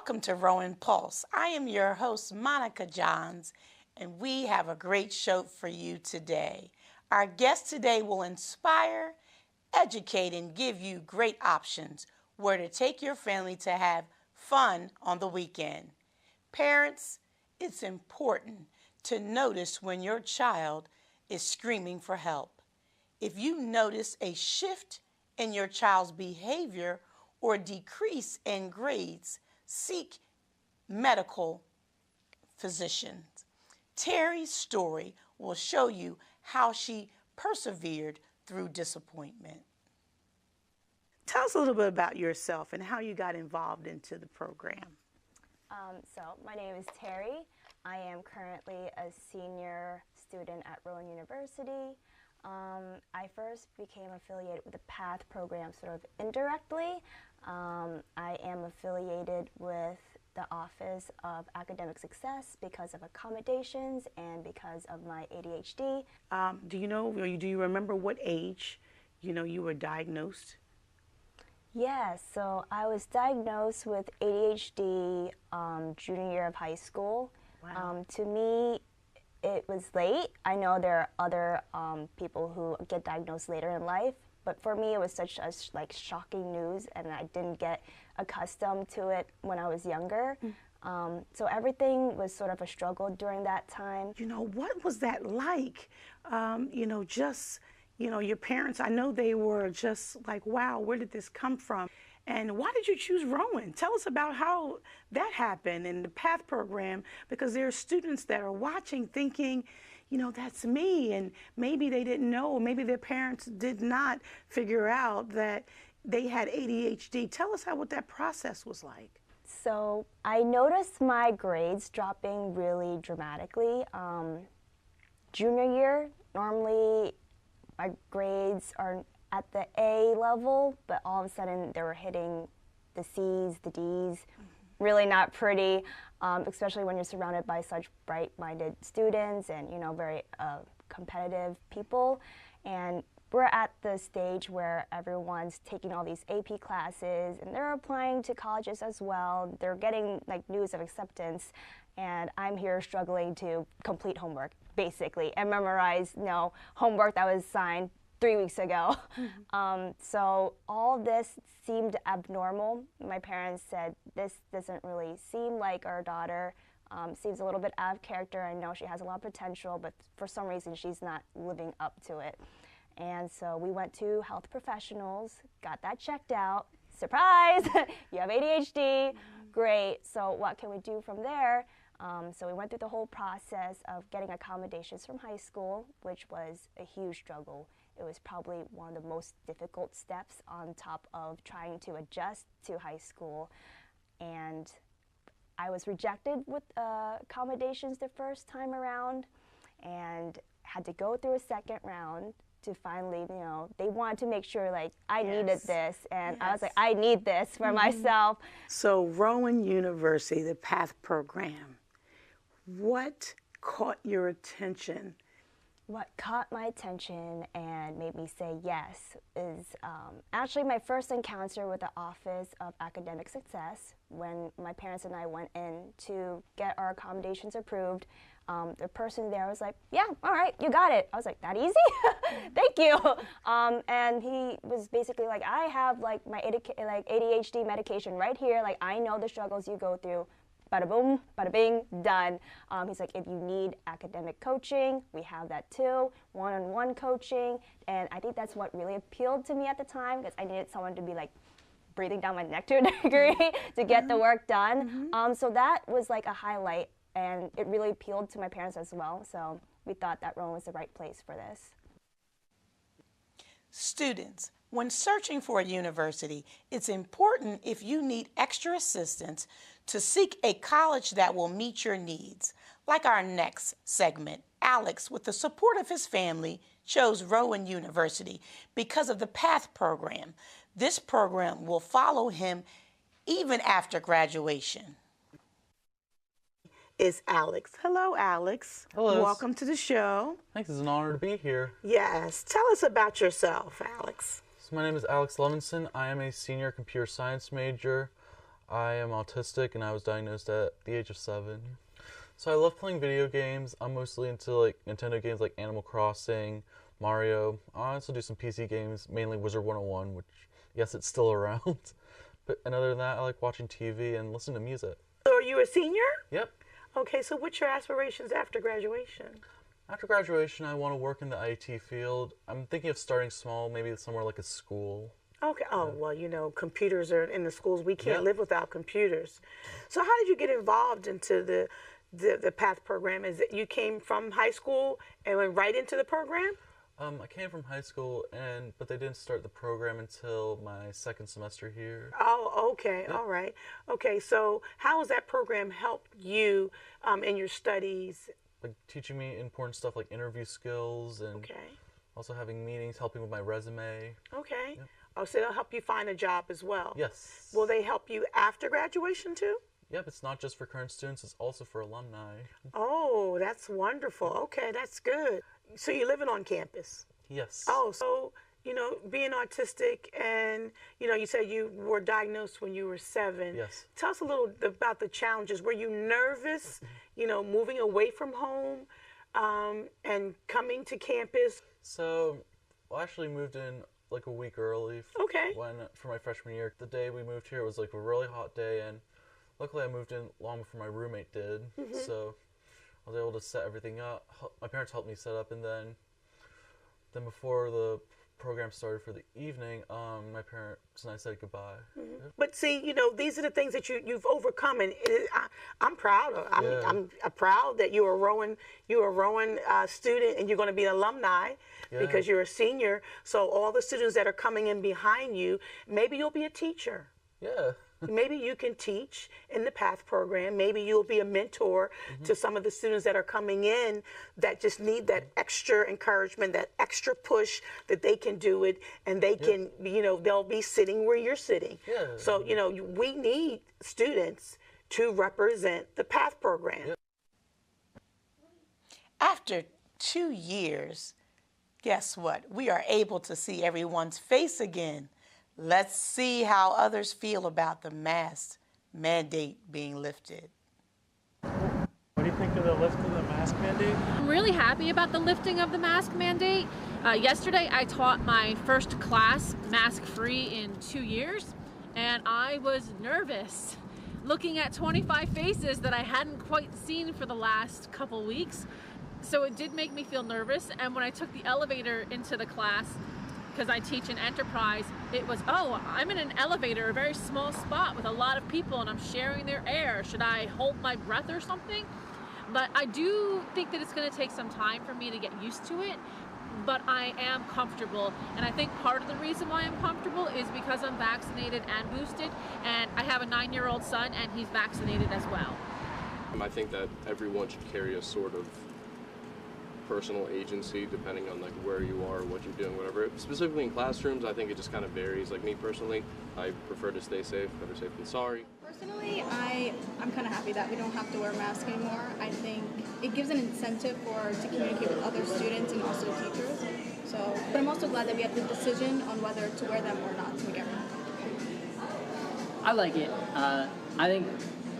Welcome to Rowan Pulse. I am your host, Monica Johns, and we have a great show for you today. Our guest today will inspire, educate, and give you great options where to take your family to have fun on the weekend. Parents, it's important to notice when your child is screaming for help. If you notice a shift in your child's behavior or decrease in grades, seek medical physicians. Terry's story will show you how she persevered through disappointment. Tell us a little bit about yourself and how you got involved into the program. So my name is Terry. I am currently a senior student at Rowan University. I first became affiliated with the PATH program sort of indirectly. I am affiliated with the Office of Academic Success because of accommodations and because of my ADHD. Do you remember what age, you were diagnosed? Yes, so I was diagnosed with ADHD junior year of high school. Wow. To me, it was late. I know there are other people who get diagnosed later in life, but for me it was such a shocking news, and I didn't get accustomed to it when I was younger. So everything was sort of a struggle during that time. What was that like? Your parents, I know they were just like, wow, where did this come from? And why did you choose Rowan? Tell us about how that happened in the PATH program, because there are students that are watching thinking, that's me, and maybe they didn't know, maybe their parents did not figure out that they had ADHD. Tell us what that process was like. So I noticed my grades dropping really dramatically. Junior year, normally my grades are at the A level, but all of a sudden they were hitting the C's, the D's. Really not pretty, especially when you're surrounded by such bright-minded students and very competitive people. And we're at the stage where everyone's taking all these AP classes and they're applying to colleges as well. They're getting news of acceptance, and I'm here struggling to complete homework basically and memorize homework that was assigned 3 weeks ago. So all this seemed abnormal. My parents said, this doesn't really seem like our daughter. Seems a little bit out of character. I know she has a lot of potential, but for some reason she's not living up to it. And so we went to health professionals, got that checked out. Surprise, you have ADHD, great. So what can we do from there? So we went through the whole process of getting accommodations from high school, which was a huge struggle. It was probably one of the most difficult steps on top of trying to adjust to high school. And I was rejected with accommodations the first time around and had to go through a second round to finally, they wanted to make sure I needed this, and I was like, I need this for myself. So Rowan University, the PATH program, what caught your attention? What caught my attention and made me say yes is actually my first encounter with the Office of Academic Success. When my parents and I went in to get our accommodations approved, the person there was like, yeah, all right, you got it. I was like, that easy? Thank you. And he was basically like, I have my ADHD medication right here. I know the struggles you go through. Bada boom, bada bing, done. He's like, if you need academic coaching, we have that too, one-on-one coaching. And I think that's what really appealed to me at the time, because I needed someone to be breathing down my neck to a degree to get the work done. So that was a highlight, and it really appealed to my parents as well. So we thought that Rowan was the right place for this. Students, when searching for a university, it's important, if you need extra assistance, to seek a college that will meet your needs. Like our next segment, Alex, with the support of his family, chose Rowan University because of the PATH program. This program will follow him even after graduation. Is Alex. Hello, Alex. Hello. Welcome to the show. Thanks, it's an honor to be here. Yes. Tell us about yourself, Alex. So my name is Alex Levinson. I am a senior computer science major. I am autistic and I was diagnosed at the age of 7. So I love playing video games. I'm mostly into like Nintendo games like Animal Crossing, Mario. I also do some PC games, mainly Wizard 101, which, yes, it's still around. And other than that, I like watching TV and listening to music. So are you a senior? Yep. Okay, so what's your aspirations after graduation? After graduation, I want to work in the IT field. I'm thinking of starting small, maybe somewhere like a school. Okay. Oh, well, you know, computers are in the schools. We can't Yep. live without computers. So how did you get involved into the PATH program? Is it you came from high school and went right into the program? I came from high school, but they didn't start the program until my second semester here. Oh, okay. Yep. All right. Okay, so how has that program helped you in your studies? Like teaching me important stuff like interview skills and Okay. also having meetings, helping with my resume. Okay. Yep. Oh, so they'll help you find a job as well? Yes. Will they help you after graduation too? Yep, it's not just for current students, it's also for alumni. Oh, that's wonderful. Okay, that's good. So you're living on campus? Yes. Oh, so, you know, being autistic and, you know, you said you were diagnosed when you were 7. Yes. Tell us a little about the challenges. Were you nervous, you know, moving away from home and coming to campus? So, I actually moved in like a week early Okay. for my freshman year. The day we moved here it was like a really hot day, and luckily I moved in long before my roommate did. So I was able to set everything up. My parents helped me set up, and then before the program started for the evening, my parents and I said goodbye. Yep. But see, you know, these are the things that you've overcome, and I'm proud of. Yeah. I'm proud that you're a Rowan student, and you're going to be an alumni because you're a senior. So all the students that are coming in behind you, maybe you'll be a teacher. Yeah. Maybe you can teach in the PATH program. Maybe you'll be a mentor to some of the students that are coming in that just need that extra encouragement, that extra push that they can do it, and they can, you know, they'll be sitting where you're sitting. Yeah. So, you know, we need students to represent the PATH program. Yep. After 2 years, guess what? We are able to see everyone's face again. Let's see how others feel about the mask mandate being lifted. What do you think of the lift of the mask mandate? I'm really happy about the lifting of the mask mandate. Yesterday I taught my first class mask-free in 2 years, and I was nervous looking at 25 faces that I hadn't quite seen for the last couple weeks. So it did make me feel nervous, and when I took the elevator into the class, because I teach in enterprise, it was, oh, I'm in an elevator, a very small spot with a lot of people, and I'm sharing their air. Should I hold my breath or something? But I do think that it's going to take some time for me to get used to it, but I am comfortable. And I think part of the reason why I'm comfortable is because I'm vaccinated and boosted, and I have a 9-year-old son, and he's vaccinated as well. I think that everyone should carry a sort of personal agency depending on like where you are, what you're doing, whatever. Specifically in classrooms, I think it just kind of varies. Like me personally, I prefer to stay safe, better safe than sorry. Personally, I'm kind of happy that we don't have to wear masks anymore. I think it gives an incentive to communicate with other students and also teachers. So, but I'm also glad that we have the decision on whether to wear them or not to make everyone comfortable. I like it. I think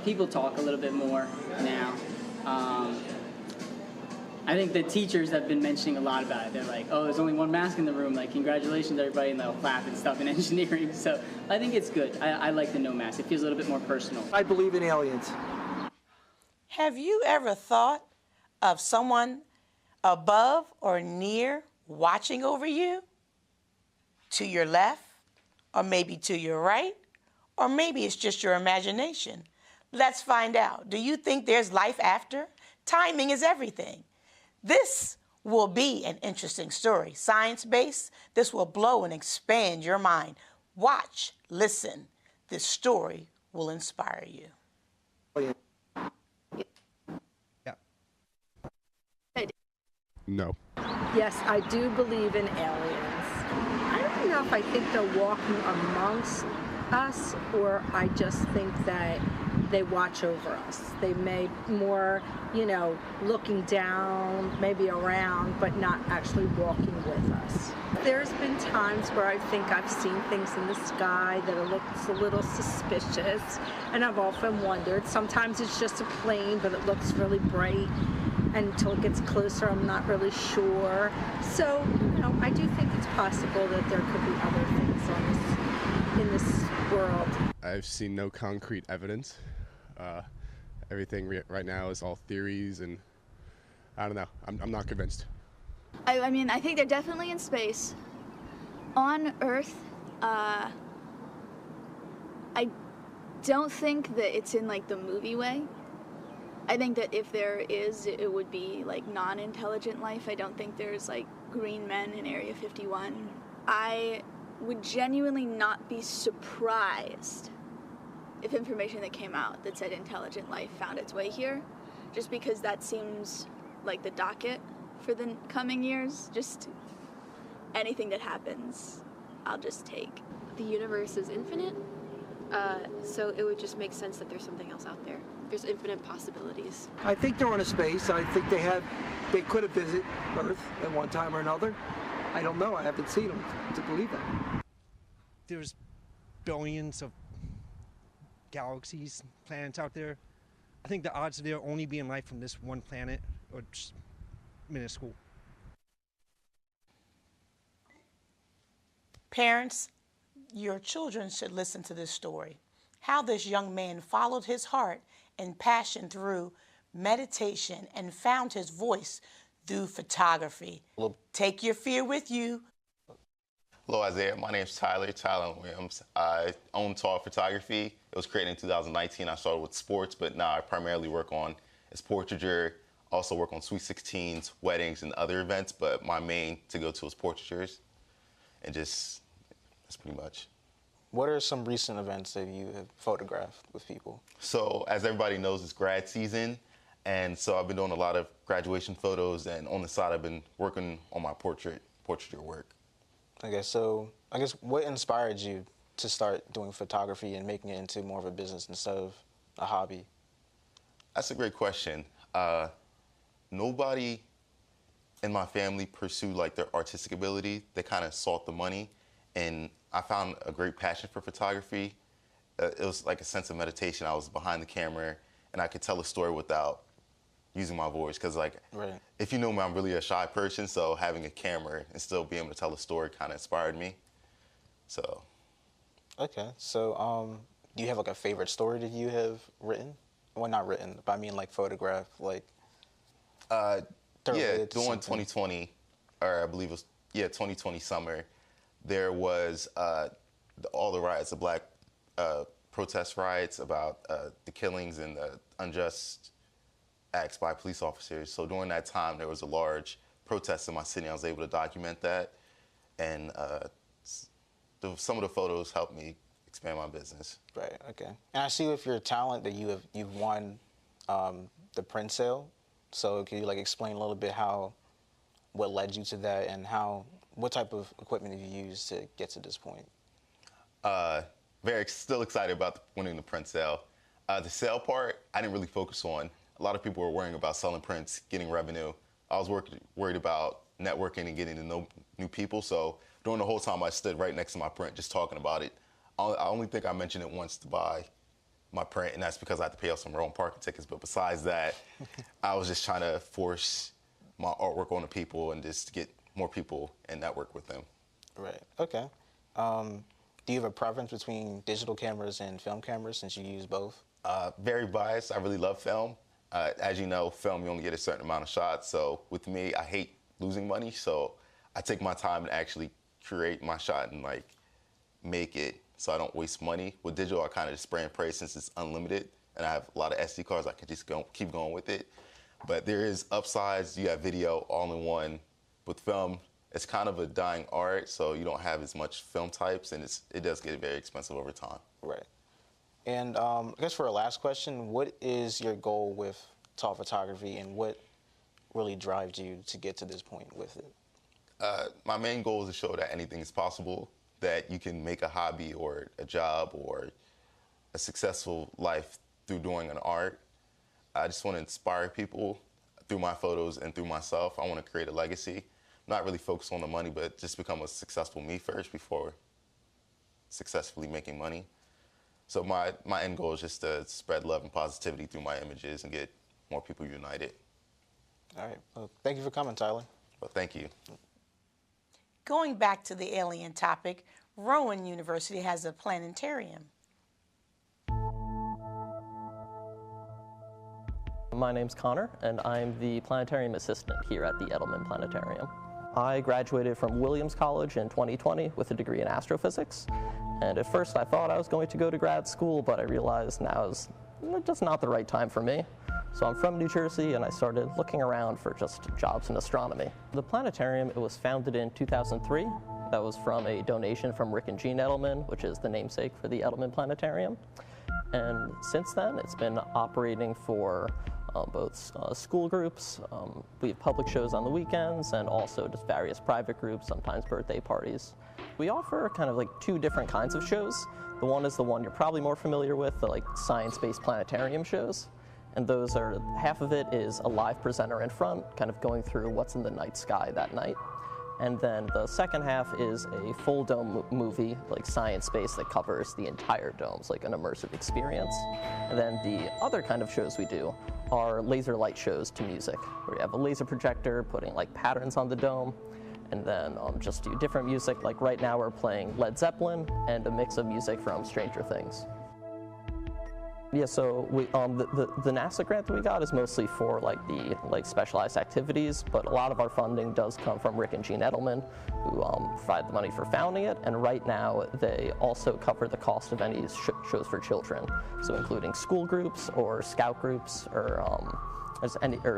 people talk a little bit more now. I think the teachers have been mentioning a lot about it. They're like, oh, there's only one mask in the room, like, congratulations, everybody, and they'll clap and stuff in engineering. So I think it's good. I like the no mask. It feels a little bit more personal. I believe in aliens. Have you ever thought of someone above or near watching over you? To your left, or maybe to your right, or maybe it's just your imagination. Let's find out. Do you think there's life after? Timing is everything. This will be an interesting story. Science-based, this will blow and expand your mind. Watch, listen. This story will inspire you. Yeah. No. Yes, I do believe in aliens. I don't know if I think they're walking amongst us, or I just think that they watch over us. They may more, you know, looking down, maybe around, but not actually walking with us. There's been times where I think I've seen things in the sky that looks a little suspicious, and I've often wondered. Sometimes it's just a plane, but it looks really bright, and until it gets closer, I'm not really sure. So, I do think it's possible that there could be other things in this world. I've seen no concrete evidence. Everything right now is all theories, and I don't know. I'm not convinced. I mean, I think they're definitely in space. On Earth, I don't think that it's in, like, the movie way. I think that if there is, it would be, like, non-intelligent life. I don't think there's, like, green men in Area 51. I would genuinely not be surprised if information that came out that said intelligent life found its way here, just because that seems like the docket for the coming years. Just anything that happens, I'll just take. The universe is infinite, so it would just make sense that there's something else out there. There's infinite possibilities. I think they're on a space. I think they could have visited Earth at one time or another. I don't know. I haven't seen them to believe that. There's billions of galaxies, planets out there. I think the odds of there only being life from this one planet are just minuscule. Parents, your children should listen to this story. How this young man followed his heart and passion through meditation and found his voice through photography. Take your fear with you. Hello, Isaiah. My name is Tyler Williams. I own Tall Photography. It was created in 2019. I started with sports, but now I primarily work on as portraiture, also work on Sweet 16s, weddings, and other events, but my main to go to is portraitures. And just, that's pretty much. What are some recent events that you have photographed with people? So, as everybody knows, it's grad season, and so I've been doing a lot of graduation photos, and on the side I've been working on my portraiture work. Okay, so I guess what inspired you to start doing photography and making it into more of a business instead of a hobby? That's a great question. Nobody in my family pursued like their artistic ability. They kind of sought the money, and I found a great passion for photography. It was like a sense of meditation. I was behind the camera, and I could tell a story without using my voice, because like, if you know me, I'm really a shy person, so having a camera and still being able to tell a story kind of inspired me. So. Okay, so do you have like a favorite story that you have written? Well, not written, but I mean like photographed, like. Yeah, during 2020, or I believe it was 2020 summer, there was all the riots, the black protest riots about the killings and the unjust acts by police officers. So during that time, there was a large protest in my city. I was able to document that, and some of the photos helped me expand my business. Right. Okay. And I see with your talent that you've won the print sale. So can you like explain a little bit what led you to that, and what type of equipment have you used to get to this point? Still excited about winning the print sale. The sale part, I didn't really focus on. A lot of people were worrying about selling prints, getting revenue. I was worried about networking and getting to know new people. So during the whole time I stood right next to my print, just talking about it. I only think I mentioned it once to buy my print, and that's because I had to pay off some Rowan parking tickets. But besides that, I was just trying to force my artwork on the people and just get more people and network with them. Right. Okay. Do you have a preference between digital cameras and film cameras, since you use both? Very biased. I really love film. As you know, film, you only get a certain amount of shots. So with me, I hate losing money. So I take my time and actually create my shot and like make it so I don't waste money. With digital, I kind of just spray and pray, since it's unlimited and I have a lot of SD cards. I can just keep going with it. But there is upsides. You have video all in one. With film, it's kind of a dying art, so you don't have as much film types, and it does get very expensive over time. Right. And I guess for our last question, what is your goal with Tall Photography, and what really drives you to get to this point with it? My main goal is to show that anything is possible, that you can make a hobby or a job or a successful life through doing an art. I just want to inspire people through my photos and through myself. I want to create a legacy. not really focus on the money, but just become a successful me first before successfully making money. So my end goal is just to spread love and positivity through my images and get more people united. All right. Well, thank you for coming, Tyler. Well, thank you. Going back to the alien topic, Rowan University has a planetarium. My name's Connor, and I'm the planetarium assistant here at the Edelman Planetarium. I graduated from Williams College in 2020 with a degree in astrophysics, and at first I thought I was going to go to grad school, but I realized now is just not the right time for me. So I'm from New Jersey, and I started looking around for just jobs in astronomy. The planetarium, it was founded in 2003. That was from a donation from Rick and Jean Edelman, which is the namesake for the Edelman Planetarium. And since then, it's been operating for both school groups. We have public shows on the weekends, and also just various private groups, sometimes birthday parties. We offer kind of like two different kinds of shows. The one is the one you're probably more familiar with, the like science-based planetarium shows. And those are, half of it is a live presenter in front, kind of going through what's in the night sky that night. And then the second half is a full dome movie, like science-based, that covers the entire dome, like an immersive experience. And then the other kind of shows we do are laser light shows to music, where you have a laser projector putting like patterns on the dome, and then just do different music. Like right now we're playing Led Zeppelin and a mix of music from Stranger Things. Yeah, so we, the NASA grant that we got is mostly for like specialized activities, but a lot of our funding does come from Rick and Jean Edelman, who provide the money for founding it, and right now they also cover the cost of any shows for children, so including school groups or scout groups or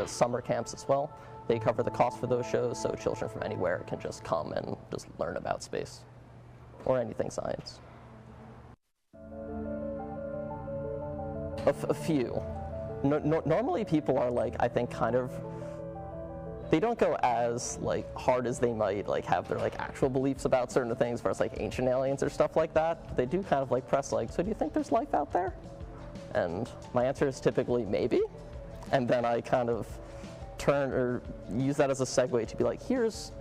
summer camps as well. They cover the cost for those shows, so children from anywhere can just come and just learn about space or anything science. A few. Normally people are like, I think kind of, they don't go as like hard as they might like have their like actual beliefs about certain things, as far as like ancient aliens or stuff like that. They do kind of like press like, so do you think there's life out there? And my answer is typically maybe. And then I kind of turn or use that as a segue to be like, here's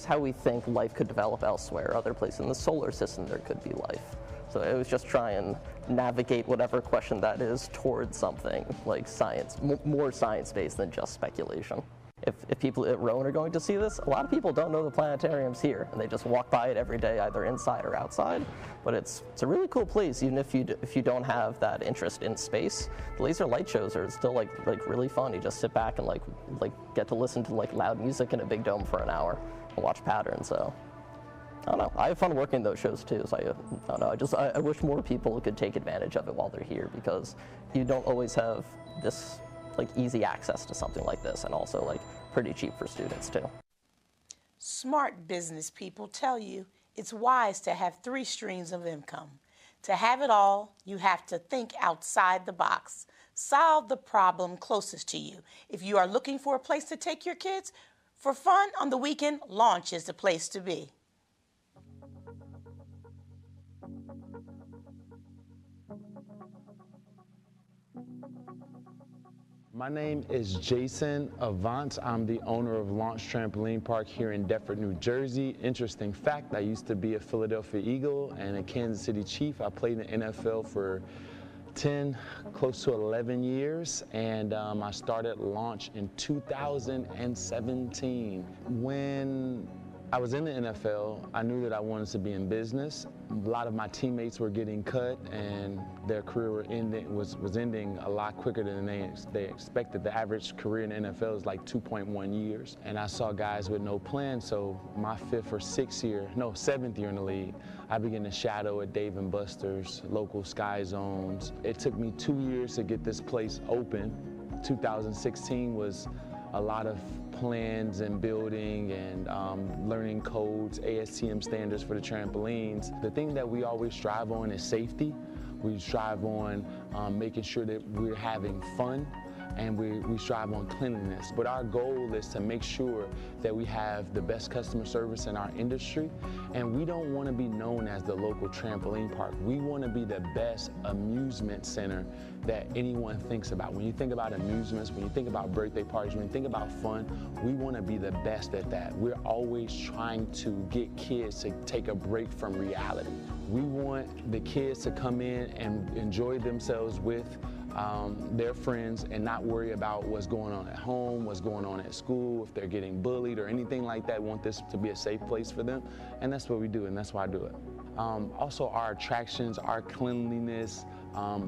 how we think life could develop elsewhere. Other places in the solar system there could be life. So it was just try and navigate whatever question that is towards something like science, more science-based than just speculation. If people at Rowan are going to see this, a lot of people don't know the planetarium's here, and they just walk by it every day, either inside or outside. But it's a really cool place, even if you don't have that interest in space. The laser light shows are still like really fun. You just sit back and like get to listen to like loud music in a big dome for an hour and watch patterns. So I don't know. I have fun working those shows too. So I don't know. I wish more people could take advantage of it while they're here, because you don't always have this like easy access to something like this, and also like pretty cheap for students too. Smart business people tell you it's wise to have 3 streams of income. To have it all, you have to think outside the box. Solve the problem closest to you. If you are looking for a place to take your kids for fun on the weekend, Launch is the place to be. My name is Jason Avant. I'm the owner of Launch Trampoline Park here in Deptford, New Jersey. Interesting fact, I used to be a Philadelphia Eagle and a Kansas City Chief. I played in the NFL for 10, close to 11 years, and I started Launch in 2017. When I was in the NFL, I knew that I wanted to be in business. A lot of my teammates were getting cut, and their career was ending a lot quicker than they expected. The average career in the NFL is like 2.1 years. And I saw guys with no plan, so my 7th year in the league, I began to shadow at Dave & Buster's, local Sky Zones. It took me 2 years to get this place open. 2016 was a lot of plans and building and learning codes, ASTM standards for the trampolines. The thing that we always strive on is safety. We strive on making sure that we're having fun. and we strive on cleanliness. But our goal is to make sure that we have the best customer service in our industry, and we don't want to be known as the local trampoline park. We want to be the best amusement center that anyone thinks about. When you think about amusements, when you think about birthday parties, when you think about fun, we want to be the best at that. We're always trying to get kids to take a break from reality. We want the kids to come in and enjoy themselves with their friends and not worry about what's going on at home, what's going on at school, if they're getting bullied or anything like that. We want this to be a safe place for them, and that's what we do, and that's why I do it. Also, our attractions, our cleanliness,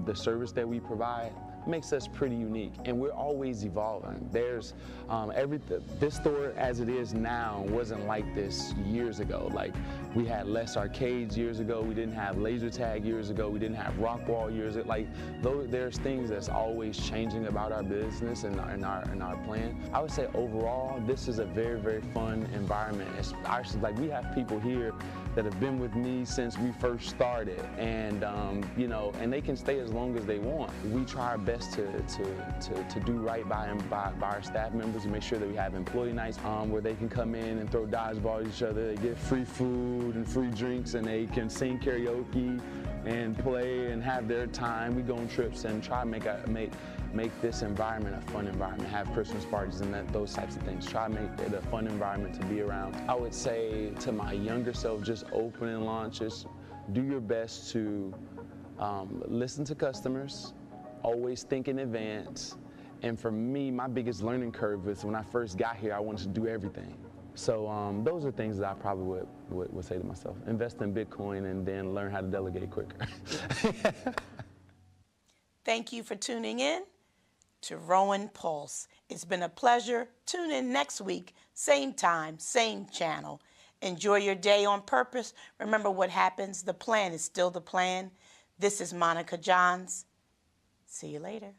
the service that we provide makes us pretty unique, and we're always evolving. There's this store as it is now wasn't like this years ago. Like, we had less arcades years ago, we didn't have laser tag years ago, we didn't have rock wall years ago. Like, there's things that's always changing about our business and our plan. I would say overall, this is a very, very fun environment. It's actually, like, we have people here that have been with me since we first started, and you know, and they can stay as long as they want. We try our best to do right by our staff members and make sure that we have employee nights where they can come in and throw dodgeball at each other. They get free food and free drinks, and they can sing karaoke and play and have their time. We go on trips and try to make this environment a fun environment, have Christmas parties and those types of things. Try to make it a fun environment to be around. I would say to my younger self, just open and launch, just do your best to listen to customers, always think in advance. And for me, my biggest learning curve is when I first got here, I wanted to do everything. So those are things that I probably would say to myself. Invest in Bitcoin and then learn how to delegate quicker. Thank you for tuning in to Rowan Pulse. It's been a pleasure. Tune in next week, same time, same channel. Enjoy your day on purpose. Remember what happens. The plan is still the plan. This is Monica Johns. See you later.